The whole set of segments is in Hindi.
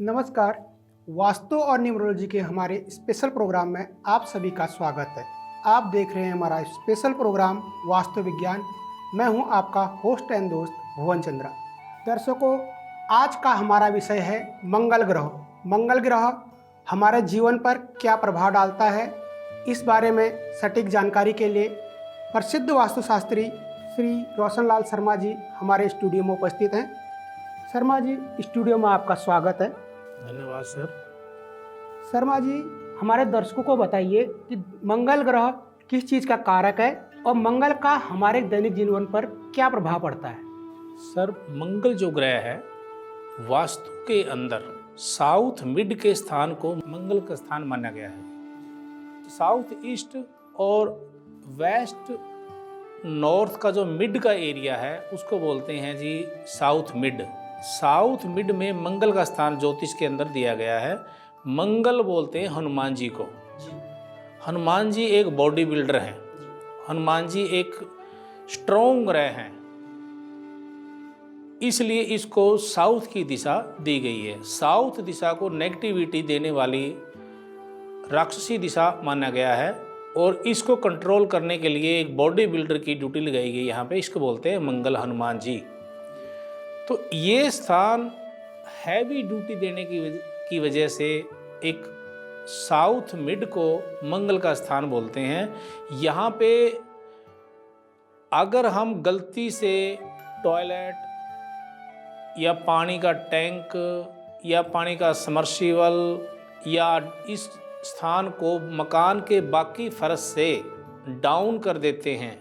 नमस्कार। वास्तु और न्यूमरोलॉजी के हमारे स्पेशल प्रोग्राम में आप सभी का स्वागत है। आप देख रहे हैं हमारा स्पेशल प्रोग्राम वास्तु विज्ञान। मैं हूं आपका होस्ट एंड दोस्त भुवन चंद्रा। दर्शकों, आज का हमारा विषय है मंगल ग्रह। मंगल ग्रह हमारे जीवन पर क्या प्रभाव डालता है, इस बारे में सटीक जानकारी के लिए प्रसिद्ध वास्तुशास्त्री श्री रोशनलाल शर्मा जी हमारे स्टूडियो में उपस्थित हैं। शर्मा जी, स्टूडियो में आपका स्वागत है। धन्यवाद सर। शर्मा जी, हमारे दर्शकों को बताइए कि मंगल ग्रह किस चीज़ का कारक है और मंगल का हमारे दैनिक जीवन पर क्या प्रभाव पड़ता है। सर, मंगल जो ग्रह है वास्तु के अंदर साउथ मिड के स्थान को मंगल का स्थान माना गया है। साउथ ईस्ट और वेस्ट नॉर्थ का जो मिड का एरिया है उसको बोलते हैं जी साउथ मिड। साउथ मिड में मंगल का स्थान ज्योतिष के अंदर दिया गया है। मंगल बोलते हैं हनुमान जी को। हनुमान जी एक बॉडी बिल्डर हैं। हनुमान जी एक स्ट्रॉन्ग ग्रह हैं, इसलिए इसको साउथ की दिशा दी गई है। साउथ दिशा को नेगेटिविटी देने वाली राक्षसी दिशा माना गया है और इसको कंट्रोल करने के लिए एक बॉडी बिल्डर की ड्यूटी लगाई गई यहाँ पे। इसको बोलते हैं मंगल हनुमान जी। तो ये स्थान हैवी ड्यूटी देने की वजह से एक साउथ मिड को मंगल का स्थान बोलते हैं। यहाँ पे अगर हम गलती से टॉयलेट या पानी का टैंक या पानी का समर्सिबल या इस स्थान को मकान के बाकी फर्श से डाउन कर देते हैं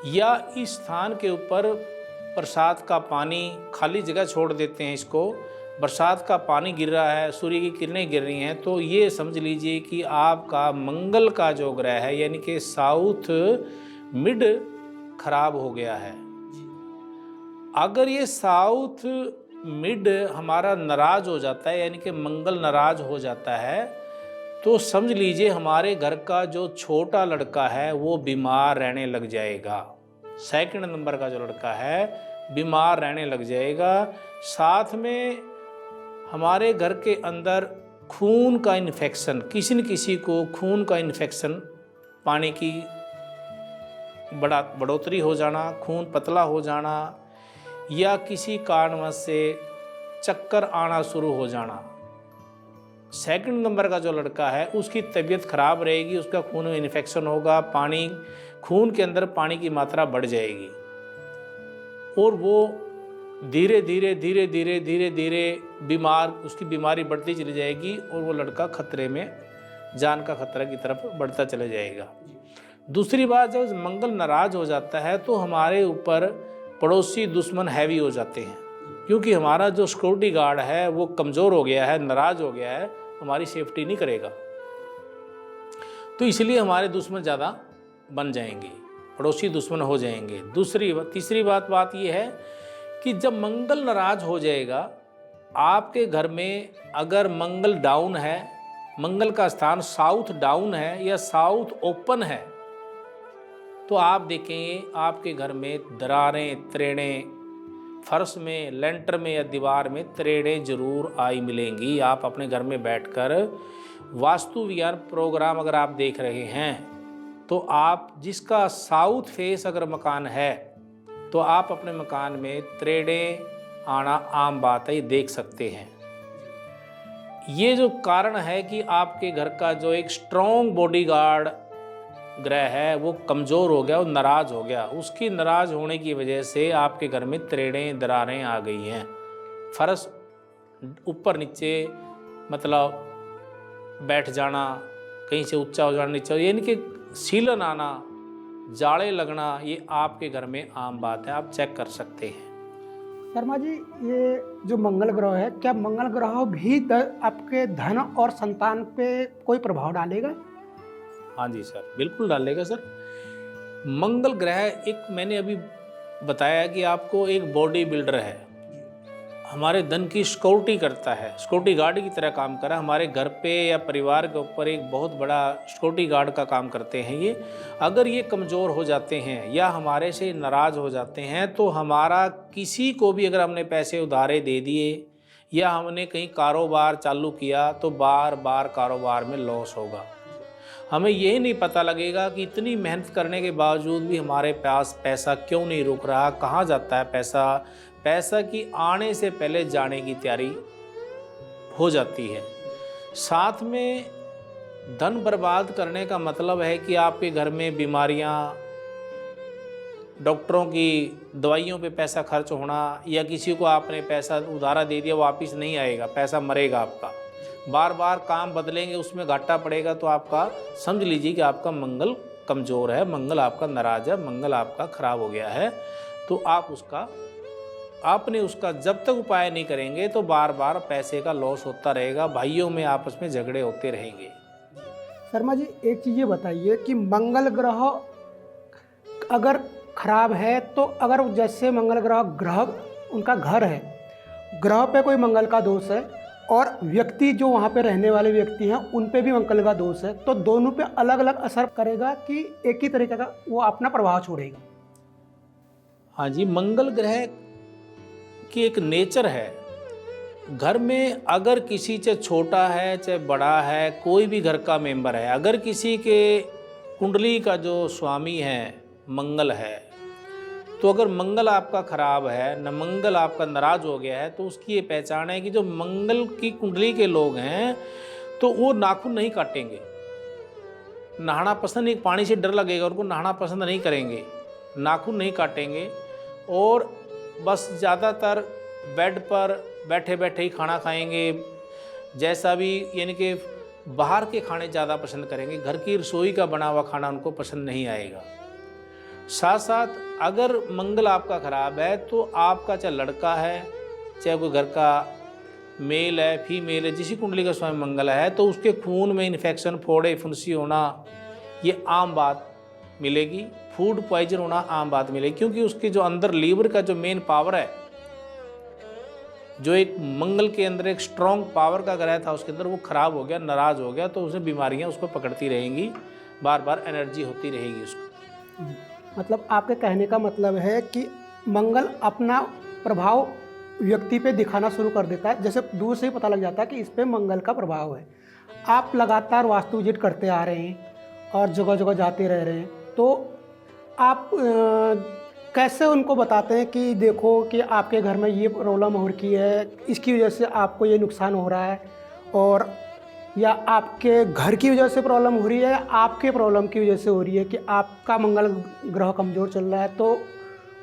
या इस स्थान के ऊपर बरसात का पानी खाली जगह छोड़ देते हैं, इसको बरसात का पानी गिर रहा है, सूर्य की किरणें गिर रही हैं, तो ये समझ लीजिए कि आपका मंगल का जो ग्रह है यानी कि साउथ मिड खराब हो गया है। अगर ये साउथ मिड हमारा नाराज हो जाता है यानी कि मंगल नाराज हो जाता है तो समझ लीजिए हमारे घर का जो छोटा लड़का है वो बीमार रहने लग जाएगा। सेकंड नंबर का जो लड़का है बीमार रहने लग जाएगा। साथ में हमारे घर के अंदर खून का इन्फेक्शन, किसी न किसी को खून का इन्फेक्शन, पानी की बढ़ोतरी हो जाना, खून पतला हो जाना या किसी कारणवश से चक्कर आना शुरू हो जाना। सेकंड नंबर का जो लड़का है उसकी तबीयत खराब रहेगी, उसका खून में इन्फेक्शन होगा, खून के अंदर पानी की मात्रा बढ़ जाएगी और वो धीरे धीरे बीमार, उसकी बीमारी बढ़ती चली जाएगी और वो लड़का खतरे में, जान का खतरा की तरफ बढ़ता चला जाएगा। दूसरी बात, जब मंगल नाराज हो जाता है तो हमारे ऊपर पड़ोसी दुश्मन हैवी हो जाते हैं, क्योंकि हमारा जो सिक्योरिटी गार्ड है वो कमज़ोर हो गया है, नाराज हो गया है, हमारी सेफ्टी नहीं करेगा, तो इसलिए हमारे दुश्मन ज़्यादा बन जाएंगे, पड़ोसी दुश्मन हो जाएंगे। तीसरी बात ये है कि जब मंगल नाराज हो जाएगा, आपके घर में अगर मंगल डाउन है, मंगल का स्थान साउथ डाउन है या साउथ ओपन है, तो आप देखेंगे आपके घर में दरारें, त्रेड़ें, फर्श में, लेंटर में या दीवार में त्रेड़ें जरूर आई मिलेंगी। आप अपने घर में बैठकर वास्तु विज्ञान प्रोग्राम अगर आप देख रहे हैं तो आप जिसका साउथ फेस अगर मकान है तो आप अपने मकान में त्रेड़ें आना आम बात है, ये देख सकते हैं। ये जो कारण है कि आपके घर का जो एक स्ट्रॉन्ग बॉडीगार्ड ग्रह है वो कमज़ोर हो गया, वो नाराज हो गया, उसकी नाराज होने की वजह से आपके घर में त्रेड़ें, दरारें आ गई हैं। फर्श ऊपर नीचे, मतलब बैठ जाना, कहीं से ऊंचा हो जाना, नीचा, यानी कि सीलन आना, जाड़े लगना, ये आपके घर में आम बात है, आप चेक कर सकते हैं। शर्मा जी, ये जो मंगल ग्रह है, क्या मंगल ग्रह भी आपके धन और संतान पे कोई प्रभाव डालेगा? हाँ जी सर, बिल्कुल डालेगा सर। मंगल ग्रह एक, मैंने अभी बताया कि आपको एक बॉडी बिल्डर है, हमारे धन की सिक्योरिटी करता है, सिक्योरिटी गार्ड की तरह काम कर रहा है। हमारे घर पे या परिवार के ऊपर एक बहुत बड़ा सिक्योरिटी गार्ड का काम करते हैं ये। अगर ये कमज़ोर हो जाते हैं या हमारे से नाराज़ हो जाते हैं तो हमारा किसी को भी अगर हमने पैसे उधारे दे दिए या हमने कहीं कारोबार चालू किया तो बार बार कारोबार में लॉस होगा। हमें यही नहीं पता लगेगा कि इतनी मेहनत करने के बावजूद भी हमारे पास पैसा क्यों नहीं रुक रहा, कहाँ जाता है पैसा। पैसा की आने से पहले जाने की तैयारी हो जाती है। साथ में धन बर्बाद करने का मतलब है कि आपके घर में बीमारियां, डॉक्टरों की दवाइयों पे पैसा खर्च होना, या किसी को आपने पैसा उधारा दे दिया वापस नहीं आएगा, पैसा मरेगा आपका। बार बार काम बदलेंगे उसमें घाटा पड़ेगा, तो आपका समझ लीजिए कि आपका मंगल कमज़ोर है, मंगल आपका नाराज है, मंगल आपका खराब हो गया है। तो आपने उसका जब तक उपाय नहीं करेंगे तो बार बार पैसे का लॉस होता रहेगा, भाइयों में आपस में झगड़े होते रहेंगे। शर्मा जी, एक चीज़ ये बताइए कि मंगल ग्रह अगर खराब है, तो अगर जैसे मंगल ग्रह उनका घर है, ग्रह पे कोई मंगल का दोष है और व्यक्ति जो वहाँ पे रहने वाले व्यक्ति हैं उन पे भी मंगल का दोष है, तो दोनों पे अलग अलग असर करेगा कि एक ही तरीके का वो अपना प्रभाव छोड़ेगा? हाँ जी, मंगल ग्रह की एक नेचर है। घर में अगर किसी चाहे छोटा है चाहे बड़ा है, कोई भी घर का मेंबर है, अगर किसी के कुंडली का जो स्वामी है मंगल है, तो अगर मंगल आपका खराब है, न मंगल आपका नाराज हो गया है, तो उसकी ये पहचान है कि जो मंगल की कुंडली के लोग हैं तो वो नाखून नहीं काटेंगे, नहाना पसंद नहीं, पानी से डर लगेगा उनको, नहाना पसंद नहीं करेंगे, नाखून नहीं काटेंगे, और बस ज़्यादातर बेड पर बैठे बैठे ही खाना खाएंगे। जैसा भी, यानी कि बाहर के खाने ज़्यादा पसंद करेंगे, घर की रसोई का बना हुआ खाना उनको पसंद नहीं आएगा। साथ साथ अगर मंगल आपका खराब है तो आपका चाहे लड़का है चाहे कोई घर का मेल है फीमेल है, जिसी कुंडली का स्वामी मंगल है, तो उसके खून में इन्फेक्शन, फोड़े फुंसी होना ये आम बात मिलेगी। फूड पॉइजन होना आम बात मिलेगी, क्योंकि उसके जो अंदर लीवर का जो मेन पावर है, जो एक मंगल के अंदर एक स्ट्रॉन्ग पावर का ग्रह था, उसके अंदर वो खराब हो गया, नाराज हो गया, तो उसे बीमारियां उसको पकड़ती रहेंगी, बार बार एनर्जी होती रहेगी उसको। मतलब आपके कहने का मतलब है कि मंगल अपना प्रभाव व्यक्ति पे दिखाना शुरू कर देता है, जैसे दूर से ही पता लग जाता है कि इस पे मंगल का प्रभाव है। आप लगातार वास्तु विजिट करते आ रहे हैं और जगह जगह जाते रह रहे हैं, तो आप कैसे उनको बताते हैं कि देखो कि आपके घर में ये प्रॉब्लम हो रही है, इसकी वजह से आपको ये नुकसान हो रहा है, और या आपके घर की वजह से प्रॉब्लम हो रही है या आपके प्रॉब्लम की वजह से हो रही है कि आपका मंगल ग्रह कमज़ोर चल रहा है, तो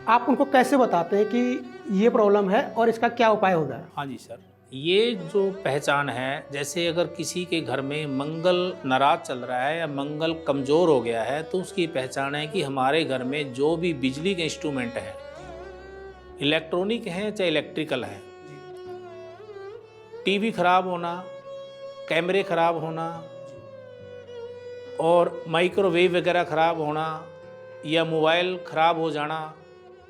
आप उनको कैसे बताते हैं कि ये प्रॉब्लम है और इसका क्या उपाय होगा? हाँ जी सर, ये जो पहचान है, जैसे अगर किसी के घर में मंगल नाराज चल रहा है या मंगल कमज़ोर हो गया है, तो उसकी पहचान है कि हमारे घर में जो भी बिजली के इंस्ट्रूमेंट हैं, इलेक्ट्रॉनिक हैं चाहे इलेक्ट्रिकल हैं, टीवी खराब होना, कैमरे खराब होना और माइक्रोवेव वगैरह खराब होना, या मोबाइल ख़राब हो जाना,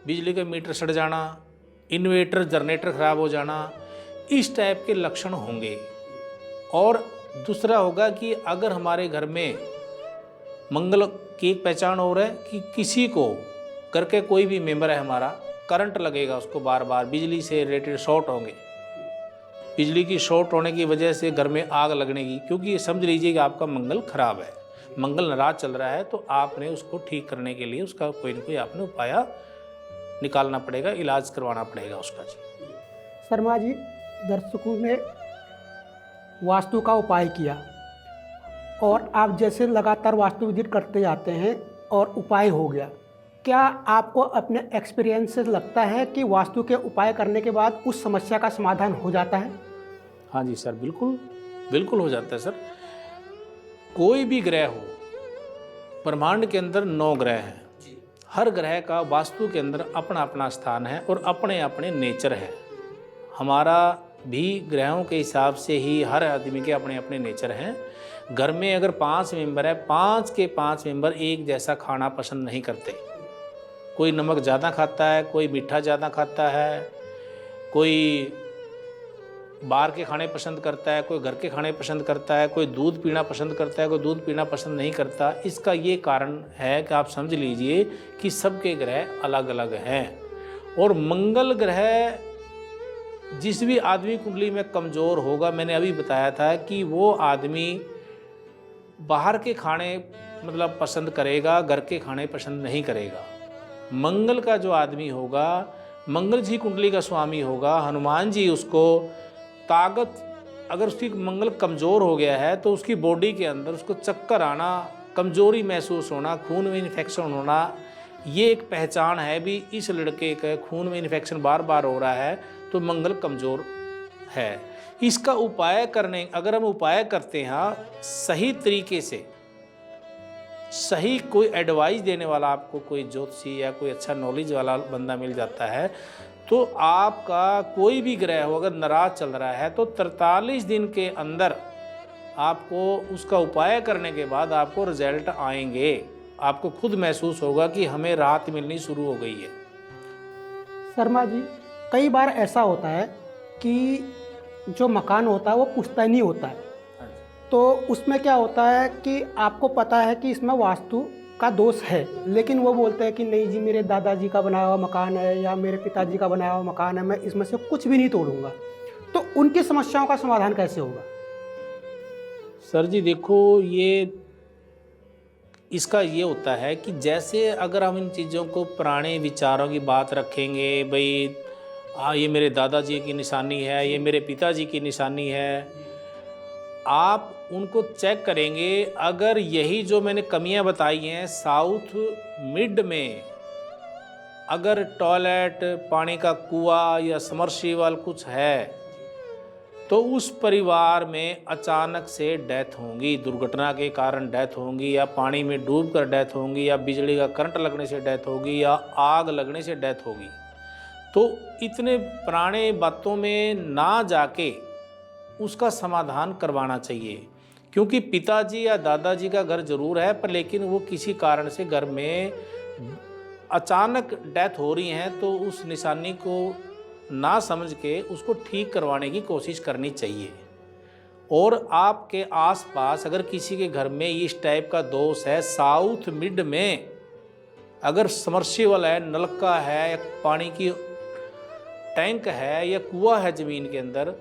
बिजली का मीटर सड़ जाना, इन्वर्टर जनरेटर ख़राब हो जाना, इस टाइप के लक्षण होंगे। और दूसरा होगा कि अगर हमारे घर में मंगल की एक पहचान हो रहा है कि किसी को करके कोई भी मेंबर है हमारा, करंट लगेगा उसको, बार बार बिजली से रिलेटेड शॉर्ट होंगे, बिजली की शॉर्ट होने की वजह से घर में आग लगने की, क्योंकि समझ लीजिए कि आपका मंगल खराब है, मंगल नाराज चल रहा है, तो आपने उसको ठीक करने के लिए उसका कोई ना कोई आपने उपाय निकालना पड़ेगा, इलाज करवाना पड़ेगा उसका। जी शर्मा जी, दर्शकों ने वास्तु का उपाय किया और आप जैसे लगातार वास्तु विजिट करते जाते हैं और उपाय हो गया, क्या आपको अपने एक्सपीरियंस से लगता है कि वास्तु के उपाय करने के बाद उस समस्या का समाधान हो जाता है? हाँ जी सर, बिल्कुल बिल्कुल हो जाता है सर। कोई भी ग्रह हो, ब्रह्मांड के अंदर 9 ग्रह हैं, हर ग्रह का वास्तु के अंदर अपना अपना स्थान है और अपने अपने नेचर है। हमारा भी ग्रहों के हिसाब से ही हर आदमी के अपने अपने नेचर हैं। घर में अगर 5 मेंबर है, 5 के 5 मेंबर एक जैसा खाना पसंद नहीं करते। कोई नमक ज़्यादा खाता है, कोई मीठा ज़्यादा खाता है, कोई बाहर के खाने पसंद करता है, कोई घर के खाने पसंद करता है, कोई दूध पीना पसंद करता है, कोई दूध पीना पसंद नहीं करता। इसका ये कारण है कि आप समझ लीजिए कि सबके ग्रह अलग अलग हैं। और मंगल ग्रह जिस भी आदमी कुंडली में कमज़ोर होगा, मैंने अभी बताया था कि वो आदमी बाहर के खाने मतलब पसंद करेगा, घर के खाने पसंद नहीं करेगा। मंगल का जो आदमी होगा, मंगल जी कुंडली का स्वामी होगा, हनुमान जी उसको ताकत, अगर उसकी मंगल कमज़ोर हो गया है तो उसकी बॉडी के अंदर उसको चक्कर आना, कमज़ोरी महसूस होना, खून में इन्फेक्शन होना, ये एक पहचान है भी इस लड़के के खून में इन्फेक्शन बार बार हो रहा है तो मंगल कमज़ोर है। इसका उपाय करने, अगर हम उपाय करते हैं सही तरीके से, सही कोई एडवाइस देने वाला आपको कोई ज्योतिषी या कोई अच्छा नॉलेज वाला बंदा मिल जाता है, तो आपका कोई भी ग्रह हो अगर नाराज चल रहा है तो 43 दिन के अंदर आपको उसका उपाय करने के बाद आपको रिजल्ट आएंगे। आपको खुद महसूस होगा कि हमें राहत मिलनी शुरू हो गई है। शर्मा जी, कई बार ऐसा होता है कि जो मकान होता है वो पुश्तैनी होता है, तो उसमें क्या होता है कि आपको पता है कि इसमें वास्तु का दोष है, लेकिन वो बोलते हैं कि नहीं जी मेरे दादाजी का बनाया हुआ मकान है या मेरे पिताजी का बनाया हुआ मकान है, मैं इसमें से कुछ भी नहीं तोड़ूंगा। तो उनकी समस्याओं का समाधान कैसे होगा? सर जी देखो, इसका ये होता है कि जैसे अगर हम इन चीज़ों को पुराने विचारों की बात रखेंगे, भाई ये मेरे दादाजी की निशानी है, ये मेरे पिताजी की निशानी है, आप उनको चेक करेंगे, अगर यही जो मैंने कमियां बताई हैं साउथ मिड में अगर टॉयलेट, पानी का कुआं या समरसीबल कुछ है तो उस परिवार में अचानक से डेथ होंगी, दुर्घटना के कारण डेथ होंगी, या पानी में डूबकर डेथ होंगी, या बिजली का करंट लगने से डेथ होगी, या आग लगने से डेथ होगी। तो इतने पुराने बातों में ना जाके उसका समाधान करवाना चाहिए, क्योंकि पिताजी या दादाजी का घर जरूर है पर लेकिन वो किसी कारण से घर में अचानक डेथ हो रही है, तो उस निशानी को ना समझ के उसको ठीक करवाने की कोशिश करनी चाहिए। और आपके आसपास अगर किसी के घर में इस टाइप का दोष है, साउथ मिड में अगर समरसीबल है, नलका है, पानी की टैंक है या कुआं है ज़मीन के अंदर,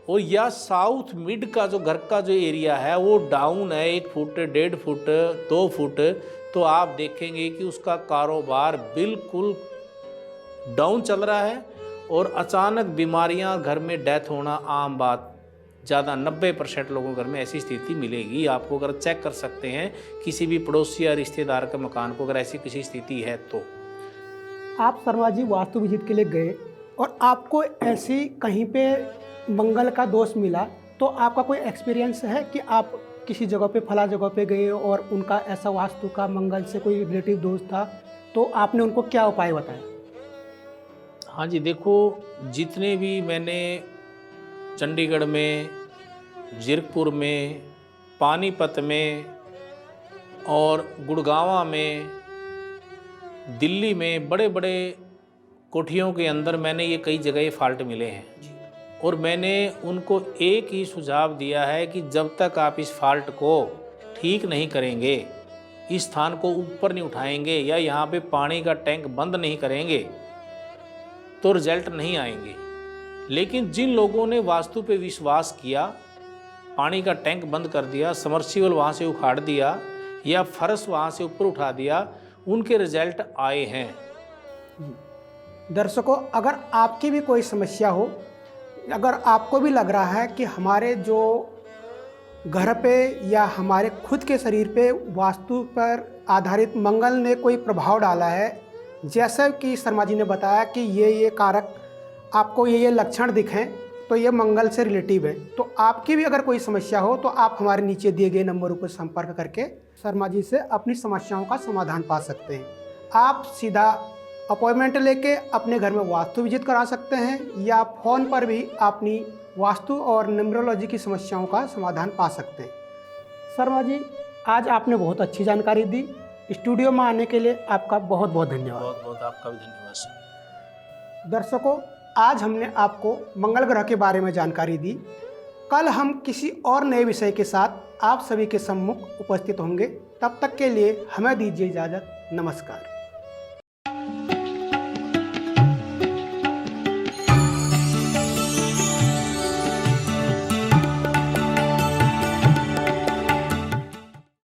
और या साउथ मिड का जो घर का जो एरिया है वो डाउन है 1 फुट, 1.5 फुट, 2 फुट, तो आप देखेंगे कि उसका कारोबार बिल्कुल डाउन चल रहा है और अचानक बीमारियां, घर में डेथ होना आम बात, ज़्यादा 90% लोगों के घर में ऐसी स्थिति मिलेगी। आपको अगर चेक कर सकते हैं किसी भी पड़ोसी या रिश्तेदार के मकान को, अगर ऐसी किसी स्थिति है तो। आप शर्मा जी वास्तु विजिट के लिए गए और आपको ऐसी कहीं पे मंगल का दोष मिला, तो आपका कोई एक्सपीरियंस है कि आप किसी जगह पे फला जगह पे गए और उनका ऐसा वास्तु का मंगल से कोई रिलेटिव दोष था, तो आपने उनको क्या उपाय बताया? हाँ जी देखो, जितने भी मैंने चंडीगढ़ में, जीरकपुर में, पानीपत में और गुड़गांव में, दिल्ली में बड़े बड़े कोठियों के अंदर मैंने ये कई जगह फॉल्ट मिले हैं, और मैंने उनको एक ही सुझाव दिया है कि जब तक आप इस फॉल्ट को ठीक नहीं करेंगे, इस स्थान को ऊपर नहीं उठाएंगे या यहाँ पे पानी का टैंक बंद नहीं करेंगे तो रिजल्ट नहीं आएंगे। लेकिन जिन लोगों ने वास्तु पे विश्वास किया, पानी का टैंक बंद कर दिया, समरसीबल वहाँ से उखाड़ दिया या फर्श वहाँ से ऊपर उठा दिया, उनके रिजल्ट आए हैं। दर्शकों, अगर आपकी भी कोई समस्या हो, अगर आपको भी लग रहा है कि हमारे जो घर पे या हमारे खुद के शरीर पे वास्तु पर आधारित मंगल ने कोई प्रभाव डाला है, जैसा कि शर्मा जी ने बताया कि ये कारक आपको ये लक्षण दिखें तो ये मंगल से रिलेटिव है, तो आपकी भी अगर कोई समस्या हो तो आप हमारे नीचे दिए गए नंबरों पर संपर्क करके शर्मा जी से अपनी समस्याओं का समाधान पा सकते हैं। आप सीधा अपॉइंटमेंट लेके अपने घर में वास्तु विजिट करा सकते हैं या फ़ोन पर भी अपनी वास्तु और न्यूमरोलॉजी की समस्याओं का समाधान पा सकते हैं। शर्मा जी, आज आपने बहुत अच्छी जानकारी दी। स्टूडियो में आने के लिए आपका बहुत बहुत धन्यवाद। बहुत बहुत आपका भी धन्यवाद सर। दर्शकों, आज हमने आपको मंगल ग्रह के बारे में जानकारी दी। कल हम किसी और नए विषय के साथ आप सभी के सम्मुख उपस्थित होंगे। तब तक के लिए हमें दीजिए इजाज़त। नमस्कार।